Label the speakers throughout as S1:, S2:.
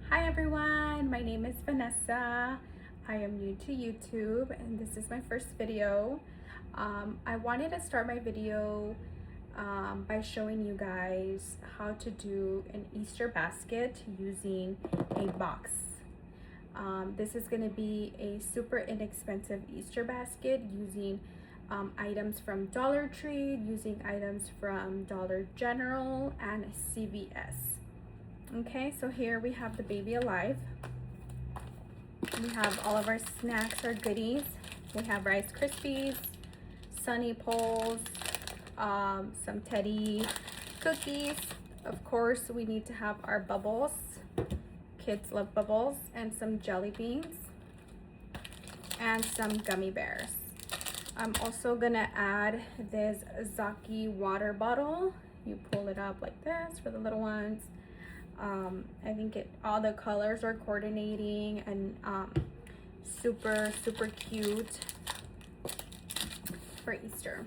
S1: Hi everyone, my name is Vanessa. I am new to YouTube and this is my first video. I wanted to start my video by showing you guys how to do an Easter basket using a box. This is going to be a super inexpensive Easter basket using items from Dollar Tree, using items from Dollar General and CVS. Okay, so here we have the baby alive. We have all of our snacks or goodies. We have Rice Krispies, Sunny Poles, some Teddy cookies. Of course, we need to have our bubbles. Kids love bubbles, and some jelly beans and some gummy bears. I'm also gonna add this Zaki water bottle. You pull it up like this for the little ones. I think all the colors are coordinating and super cute for Easter.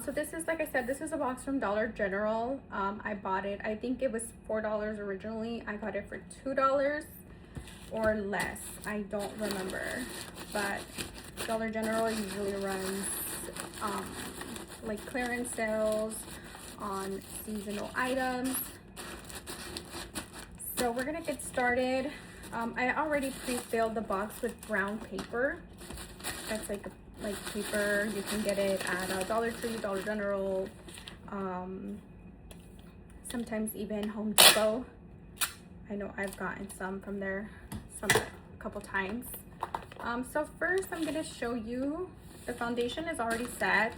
S1: So this is, like I said, this is a box from Dollar General. I bought it, I think it was $4 originally. I got it for $2 or less, I don't remember, but Dollar General usually runs like clearance sales on seasonal items. So we're gonna get started. I already pre-filled the box with brown paper. That's like paper. You can get it at Dollar Tree, Dollar General, sometimes even Home Depot. I know I've gotten some from there a couple times. So first I'm gonna show you, the foundation is already set.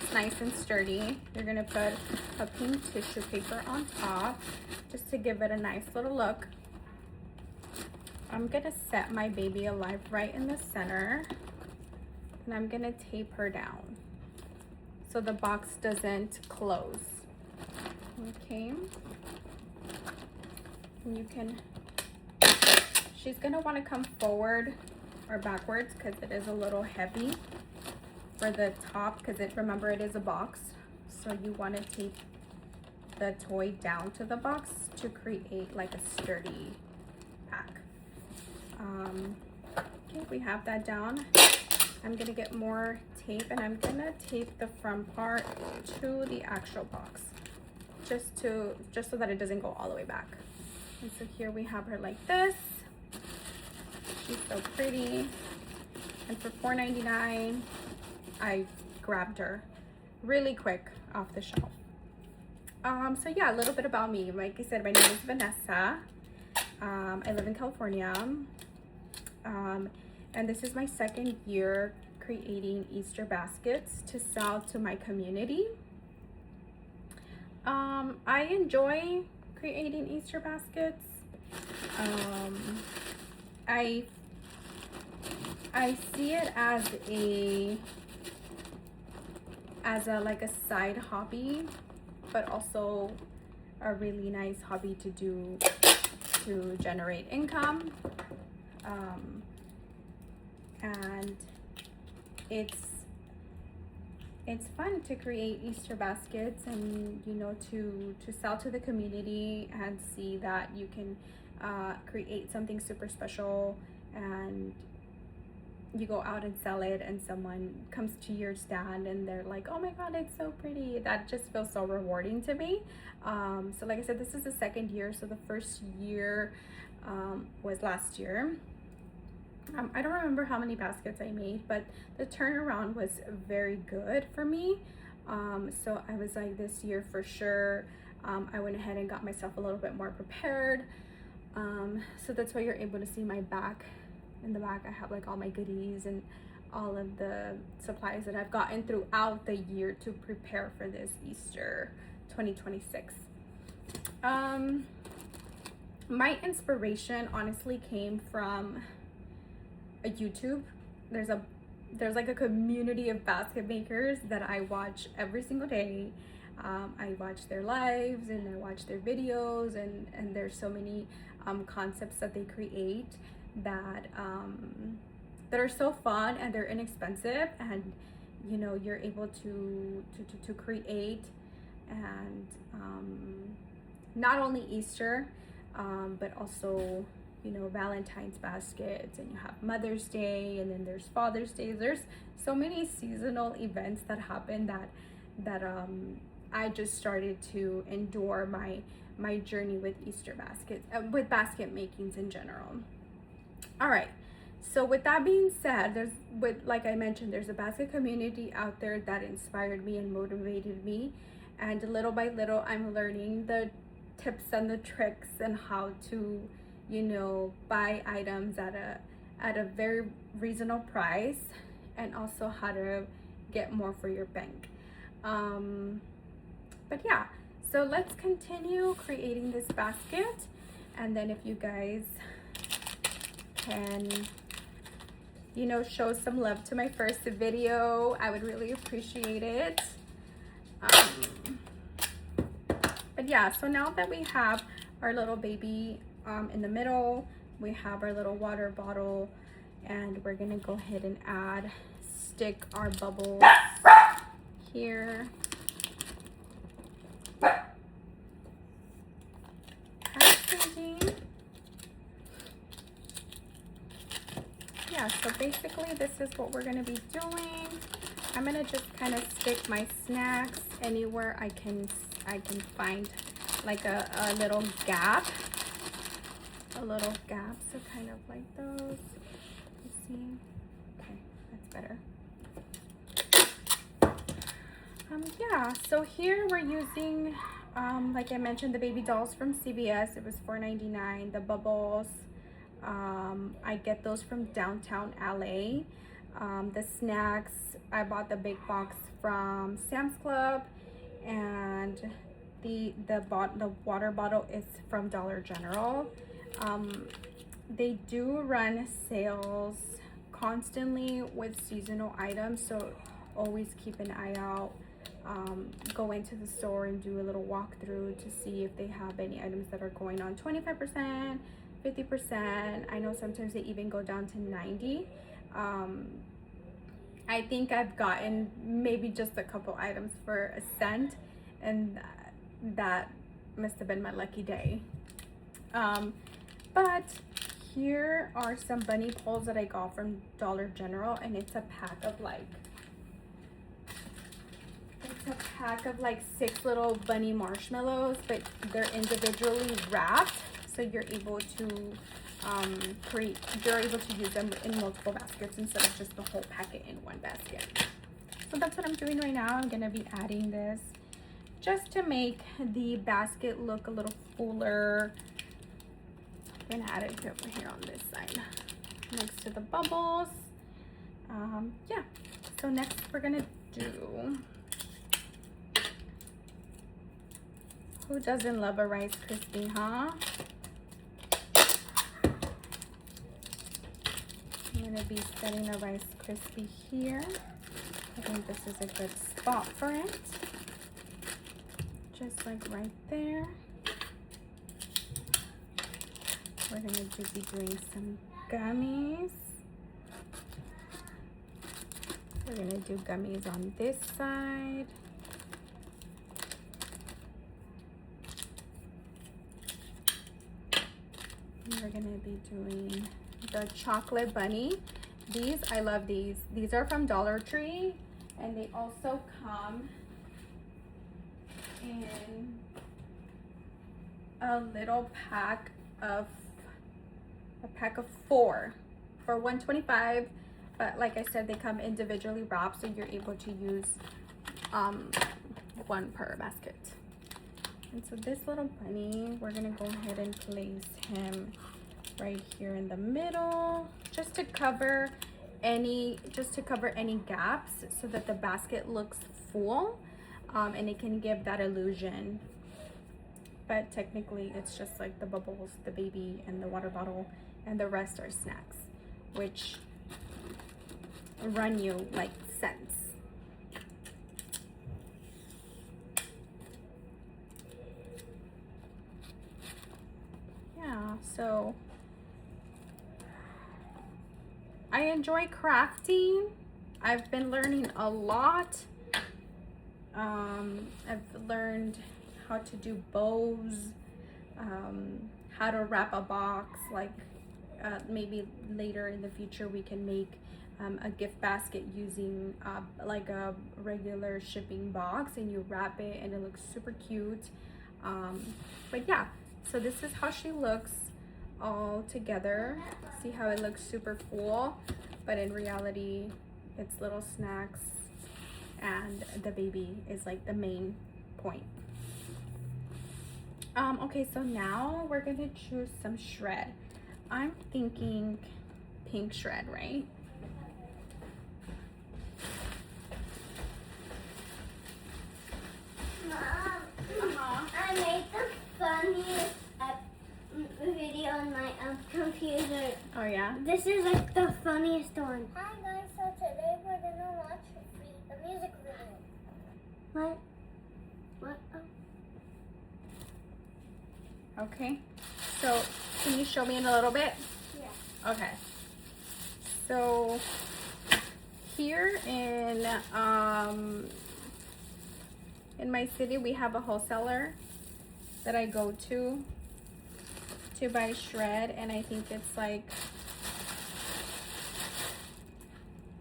S1: It's nice and sturdy. You're gonna put a pink tissue paper on top just to give it a nice little look. I'm gonna set my baby alive right in the center, and I'm gonna tape her down so the box doesn't close. Okay. And you can, she's gonna wanna come forward or backwards because it is a little heavy for the top, because remember it is a box, so you want to tape the toy down to the box to create like a sturdy pack. Okay, we have that down. I'm gonna get more tape and I'm gonna tape the front part to the actual box, just so that it doesn't go all the way back. And so here we have her like this. She's so pretty, and for $4.99 I grabbed her really quick off the shelf. So yeah, a little bit about me. Like I said, my name is Vanessa. I live in California, and this is my second year creating Easter baskets to sell to my community. I enjoy creating Easter baskets. I see it as a side hobby, but also a really nice hobby to do to generate income. And it's fun to create Easter baskets and, you know, to sell to the community and see that you can create something super special, and you go out and sell it and someone comes to your stand and they're like, oh my god, it's so pretty. That just feels so rewarding to me. So like I said, this is the second year. So the first year was last year. I don't remember how many baskets I made, but the turnaround was very good for me. So I was like, this year for sure, I went ahead and got myself a little bit more prepared. So that's why you're able to see my back. In the back I have like all my goodies and all of the supplies that I've gotten throughout the year to prepare for this Easter 2026. My inspiration honestly came from a YouTube. There's like a community of basket makers that I watch every single day. I watch their lives and I watch their videos, and there's so many concepts that they create that are so fun, and they're inexpensive, and you know, you're able to create. And not only Easter, but also, you know, Valentine's baskets, and you have Mother's Day, and then there's Father's Day. There's so many seasonal events that happen that I just started to endure my journey with Easter baskets, with basket makings in general. All right. So with that being said, like I mentioned, there's a basket community out there that inspired me and motivated me, and little by little, I'm learning the tips and the tricks and how to, you know, buy items at a very reasonable price, and also how to get more for your bank. But yeah, so let's continue creating this basket, and then if you guys can, you know, show some love to my first video, I would really appreciate it. But yeah, so now that we have our little baby in the middle, we have our little water bottle, and we're gonna go ahead and stick our bubbles here. Yeah, so basically this is what we're gonna be doing. I'm gonna just kind of stick my snacks anywhere I can find like a little gap. So kind of like those. You see? Okay, that's better. Yeah, so here we're using, like I mentioned, the baby dolls from CVS. It was $4.99. The bubbles, I get those from downtown LA. The snacks, I bought the big box from Sam's Club, and the water bottle is from Dollar General. They do run sales constantly with seasonal items, so always keep an eye out. Go into the store and do a little walkthrough to see if they have any items that are going on 25%, 50%. I know sometimes they even go down to 90%. I think I've gotten maybe just a couple items for a cent, and that must have been my lucky day. But here are some bunny poles that I got from Dollar General, and it's a pack of like 6 little bunny marshmallows, but they're individually wrapped, so you're able to use them in multiple baskets instead of just the whole packet in one basket. So that's what I'm doing right now. I'm gonna be adding this just to make the basket look a little fuller. I'm gonna add it over here on this side next to the bubbles. Yeah, so next we're gonna do, who doesn't love a Rice Krispie, huh? I'm gonna be setting a Rice Krispie here. I think this is a good spot for it. Just like right there. We're gonna be doing some gummies. We're gonna do gummies on this side. And we're gonna be doing the chocolate bunny. These, I love these. These are from Dollar Tree, and they also come in a little pack of 4 for $1.25, but like I said, they come individually wrapped, so you're able to use one per basket. And so this little bunny, we're gonna go ahead and place him right here in the middle, just to cover any gaps, so that the basket looks full, and it can give that illusion. But technically it's just like the bubbles, the baby, and the water bottle, and the rest are snacks, which run you like cents. Yeah, so I enjoy crafting. I've been learning a lot. I've learned how to do bows, how to wrap a box. Like maybe later in the future we can make a gift basket using like a regular shipping box, and you wrap it and it looks super cute. But yeah, so this is how she looks all together. See how it looks super full, but in reality it's little snacks and the baby is like the main point. Okay, so now we're gonna choose some shred. I'm thinking pink shred, right?
S2: Mom, I made the funniest video on my computer.
S1: Oh yeah?
S2: This is like the funniest one. Hi guys, so today we're gonna watch a music video. What? What? Oh.
S1: Okay, so can you show me in a little bit?
S2: Yeah.
S1: Okay, so here in my city we have a wholesaler that I go to buy shred, and I think it's like,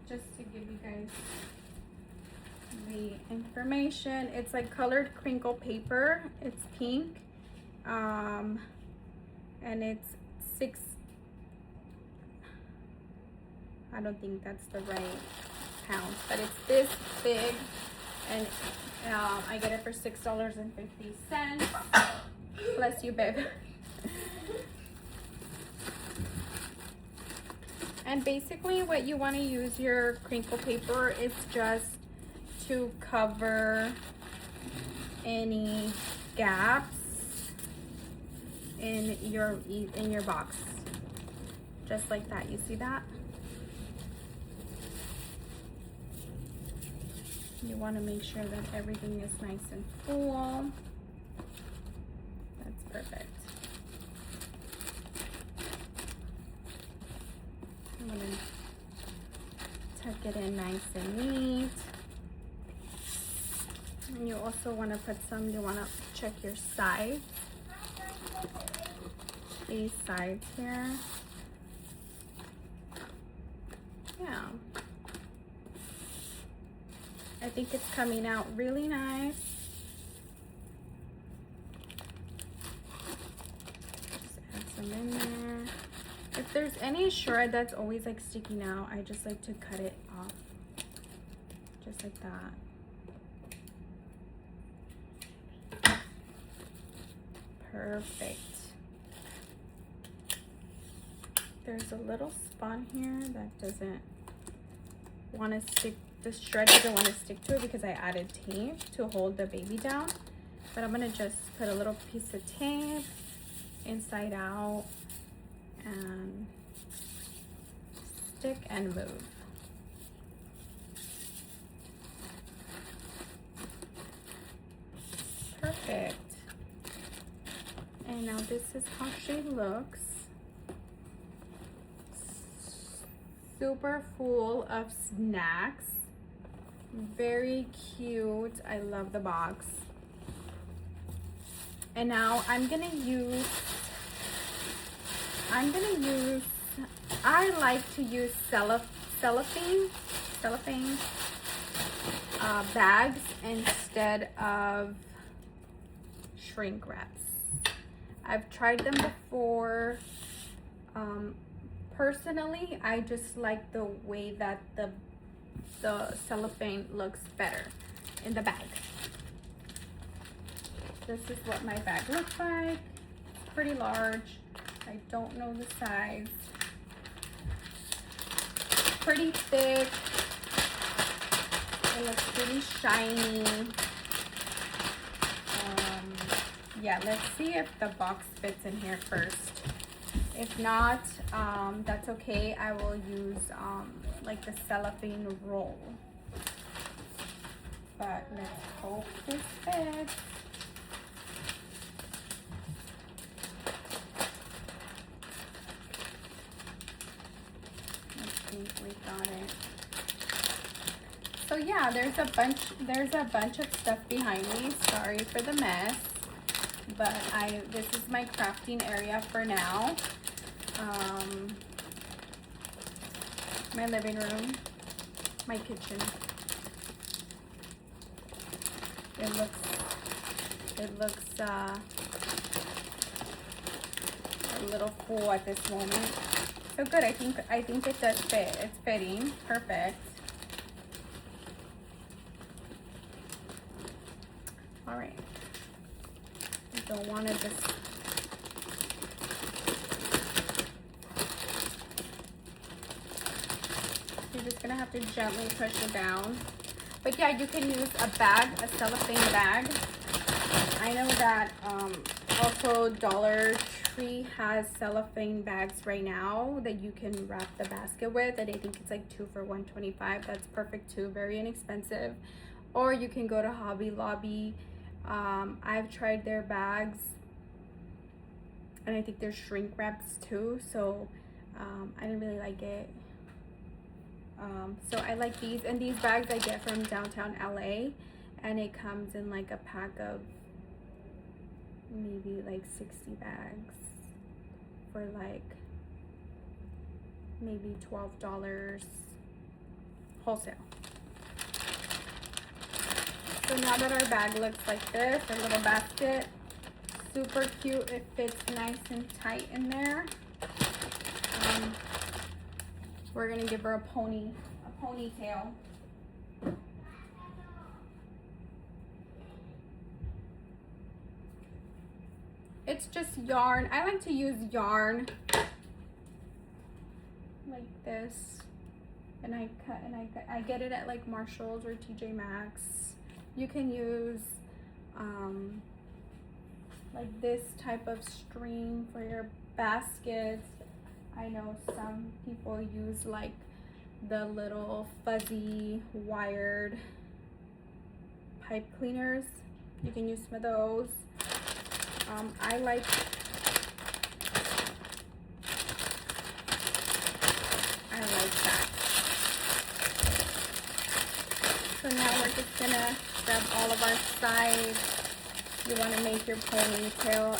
S1: just to give you guys the information, it's like colored crinkle paper. It's pink, and it's 6, I don't think that's the right pounds, but it's this big, and I get it for $6.50. Bless you, babe. And basically what you want to use your crinkle paper is just to cover any gaps in your box, just like that. You see that? You want to make sure that everything is nice and full. That's perfect. I'm going to tuck it in nice and neat. And you also want to put some, you want to check your sides. These sides here. Yeah. I think it's coming out really nice. Just add some in there. If there's any shred that's always like sticking out, I just like to cut it off. Just like that. Perfect. There's a little spot here that doesn't want to stick. The shred doesn't want to stick to it because I added tape to hold the baby down. But I'm going to just put a little piece of tape inside out and stick and move. Perfect. And now this is how she looks. Super full of snacks. Very cute. I love the box. And now I like to use cellophane bags instead of shrink wraps. I've tried them before. Personally, I just like the way that the cellophane looks better in the bag. This is what my bag looks like. It's pretty large. I don't know the size. Pretty thick. It looks pretty shiny. Yeah, let's see if the box fits in here first. If not, that's okay. I will use like the cellophane roll. But let's hope this fits. I think we got it. So yeah, there's a bunch of stuff behind me. Sorry for the mess. but this is my crafting area for now. My living room, my kitchen. It looks a little full at this moment. So good. I think it does fit. It's fitting. Perfect. All right. I don't want to just you're just gonna have to gently push it down. But yeah, you can use a bag, a cellophane bag. I know that also Dollar Tree has cellophane bags right now that you can wrap the basket with, and I think it's like 2 for $125. That's perfect too, very inexpensive. Or you can go to Hobby Lobby. I've tried their bags, and I think they're shrink wraps too, so I didn't really like it. So I like these, and these bags I get from downtown LA, and it comes in like a pack of maybe like 60 bags for like maybe $12 wholesale. So now that our bag looks like this, our little basket, super cute. It fits nice and tight in there. We're gonna give her a ponytail. It's just yarn. I like to use yarn like this, and I cut and I get it at like Marshalls or TJ Maxx. You can use like this type of string for your baskets. I know some people use like the little fuzzy wired pipe cleaners. You can use some of those. I like that. So now we're just gonna grab all of our sides. You want to make your ponytail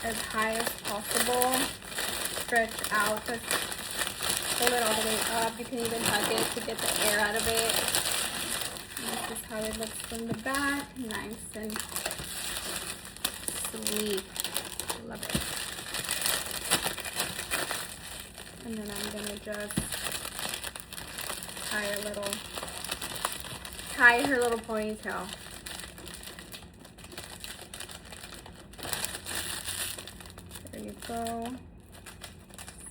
S1: as high as possible. Stretch out, just pull it all the way up. You can even hug it to get the air out of it. And this is how it looks from the back. Nice and sleek. Love it. And then I'm gonna just tie her little ponytail. There you go.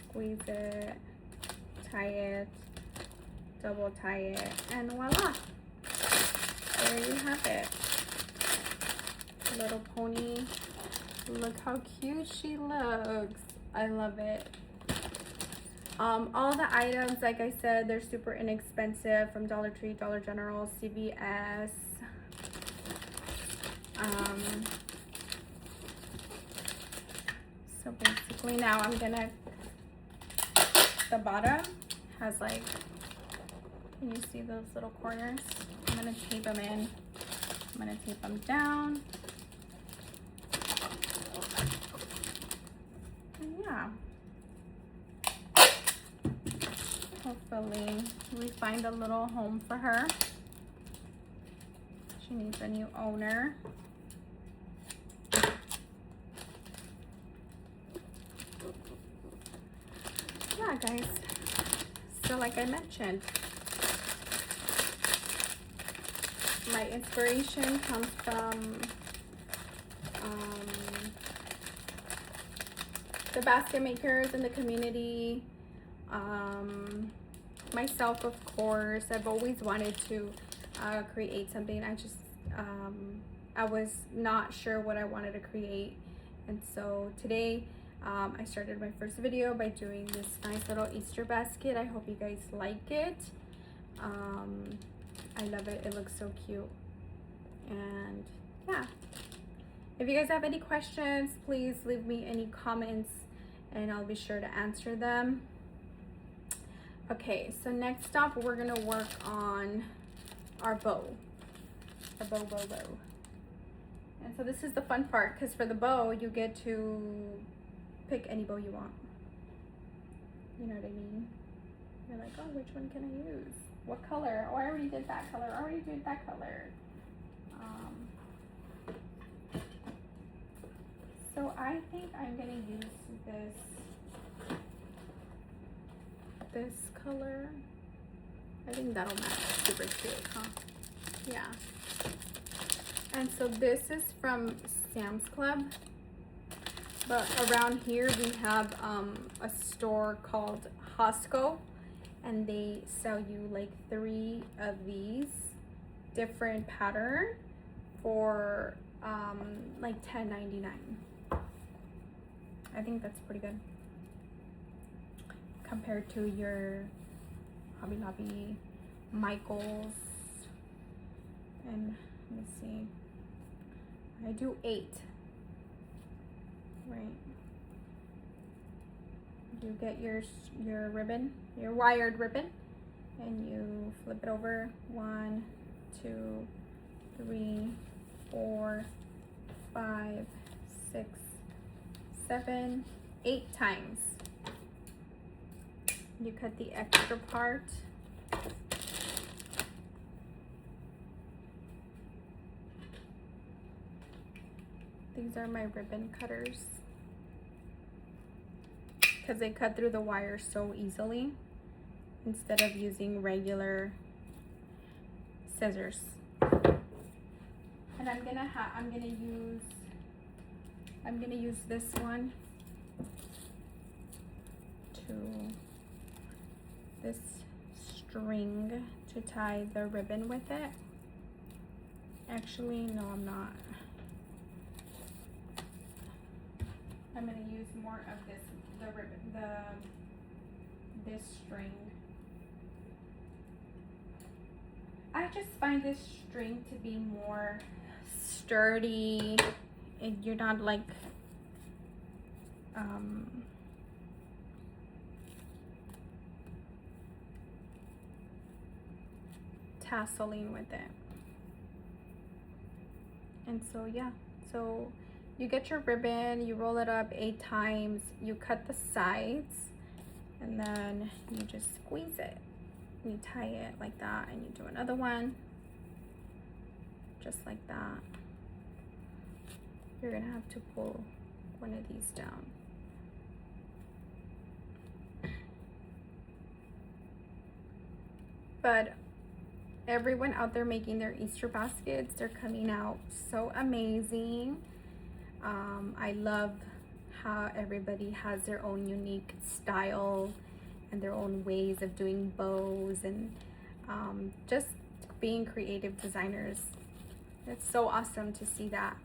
S1: Squeeze it, tie it, double tie it, and voila. There you have it. Little pony. Look how cute she looks. I love it. All the items, like I said, they're super inexpensive from Dollar Tree, Dollar General, CVS. So basically now I'm gonna, the bottom has like, can you see those little corners? I'm gonna tape them in. I'm gonna tape them down. And yeah. Hopefully we find a little home for her. She needs a new owner. Yeah, guys. So like I mentioned, my inspiration comes from the basket makers in the community. Myself, of course. I've always wanted to create something. I was not sure what I wanted to create, and so today I started my first video by doing this nice little Easter basket. I hope you guys like it. I love it. It looks so cute. And yeah, if you guys have any questions, please leave me any comments and I'll be sure to answer them. Okay, so next up we're gonna work on our bow. Our bow. And so this is the fun part, because for the bow, you get to pick any bow you want. You know what I mean? You're like, oh, which one can I use? What color? Oh, I already did that color. I already did that color. So I think I'm gonna use this color. I think that'll match. Super cute, huh? Yeah. And so this is from Sam's Club. But around here we have a store called Costco, and they sell you like 3 of these different pattern for like $10.99. I think that's pretty good compared to your Hobby Lobby, Michaels, and let me see, I do 8. Right. You get your ribbon, your wired ribbon, and you flip it over 1, 2, 3, 4, 5, 6, 7, 8 times. You cut the extra part. These are my ribbon cutters, because they cut through the wire so easily instead of using regular scissors. And I'm gonna use this one this string to tie the ribbon with it. Actually, no, I'm not. I'm gonna use more of this string. I just find this string to be more sturdy, and you're not like tasseling with it. And so yeah, so you get your ribbon, you roll it up 8 times, you cut the sides, and then you just squeeze it. You tie it like that, and you do another one just like that. You're gonna have to pull one of these down. But everyone out there making their Easter baskets, they're coming out so amazing. I love how everybody has their own unique style and their own ways of doing bows, and just being creative designers. It's so awesome to see that.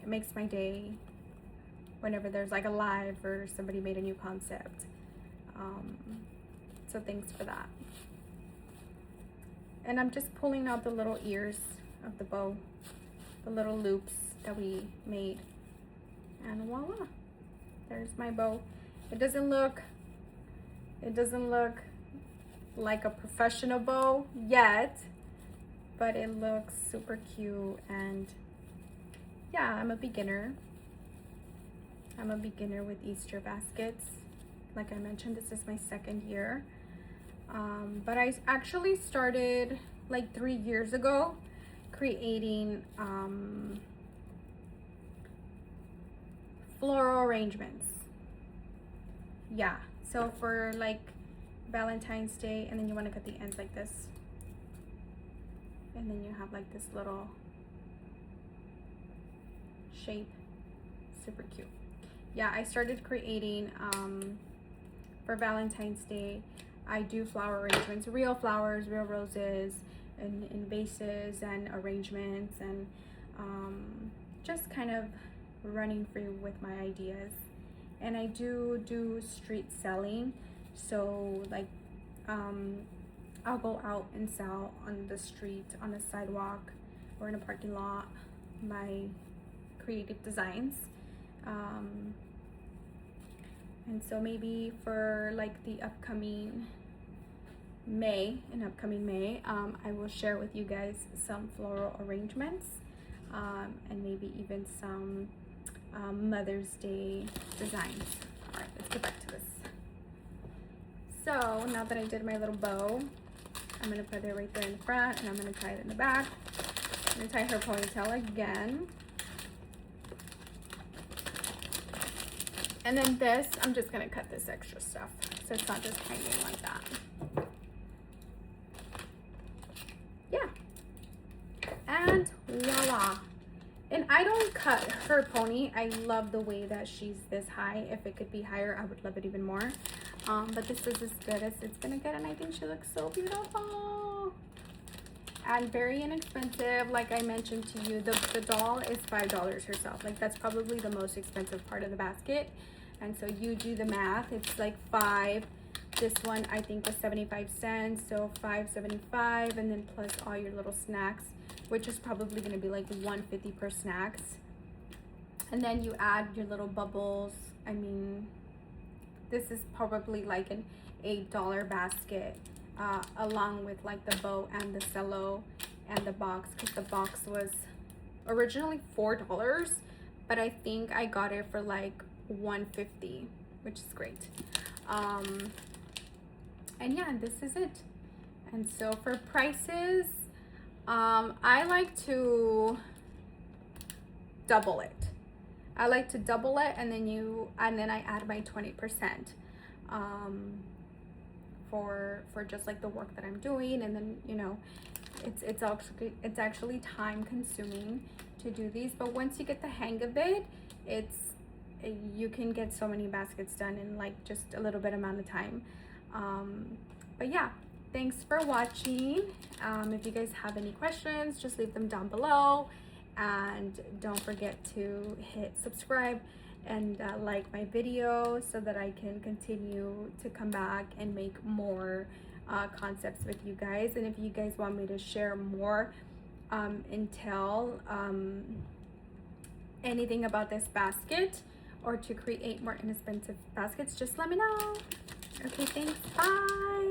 S1: It makes my day whenever there's like a live or somebody made a new concept. So thanks for that. And I'm just pulling out the little ears of the bow, the little loops that we made, and voila, there's my bow. It doesn't look like a professional bow yet, but it looks super cute. And yeah, I'm a beginner with Easter baskets. Like I mentioned, this is my 2nd year. But I actually started like 3 years ago creating floral arrangements. Yeah, so for like Valentine's Day, and then you want to cut the ends like this, and then you have like this little shape. Super cute. Yeah, I started creating for Valentine's Day. I do flower arrangements, real flowers, real roses, and in vases and arrangements, and just kind of running free with my ideas. And I do street selling, so like I'll go out and sell on the street, on a sidewalk, or in a parking lot, my creative designs. And so maybe for like the upcoming May, I will share with you guys some floral arrangements. and maybe even some Mother's Day designs. All right, let's get back to this. So now that I did my little bow, I'm gonna put it right there in the front, and I'm gonna tie it in the back. I'm gonna tie her ponytail again. And then this, I'm just gonna cut this extra stuff so it's not just hanging like that. Yeah. And voila. And I don't cut her pony. I love the way that she's this high. If it could be higher, I would love it even more. But this is as good as it's gonna get, and I think she looks so beautiful. And very inexpensive. Like I mentioned to you, the doll is $5 herself. Like that's probably the most expensive part of the basket. And so you do the math, it's like $5. This one I think was 75 cents, so $5.75, and then plus all your little snacks, which is probably gonna be like $1.50 per snacks. And then you add your little bubbles. I mean, this is probably like an $8 basket, along with like the bow and the cello and the box, because the box was originally $4, but I think I got it for like $1.50, which is great. And yeah, this is it. And so for prices, I like to double it. I like to double it, and then I add my 20% for just like the work that I'm doing. And then, you know, it's actually time consuming to do these, but once you get the hang of it, you can get so many baskets done in like just a little bit amount of time. But yeah, thanks for watching. If you guys have any questions, just leave them down below, and don't forget to hit subscribe and like my video so that I can continue to come back and make more concepts with you guys. And if you guys want me to share more intel, anything about this basket, or to create more inexpensive baskets, just let me know. Okay, thanks, bye.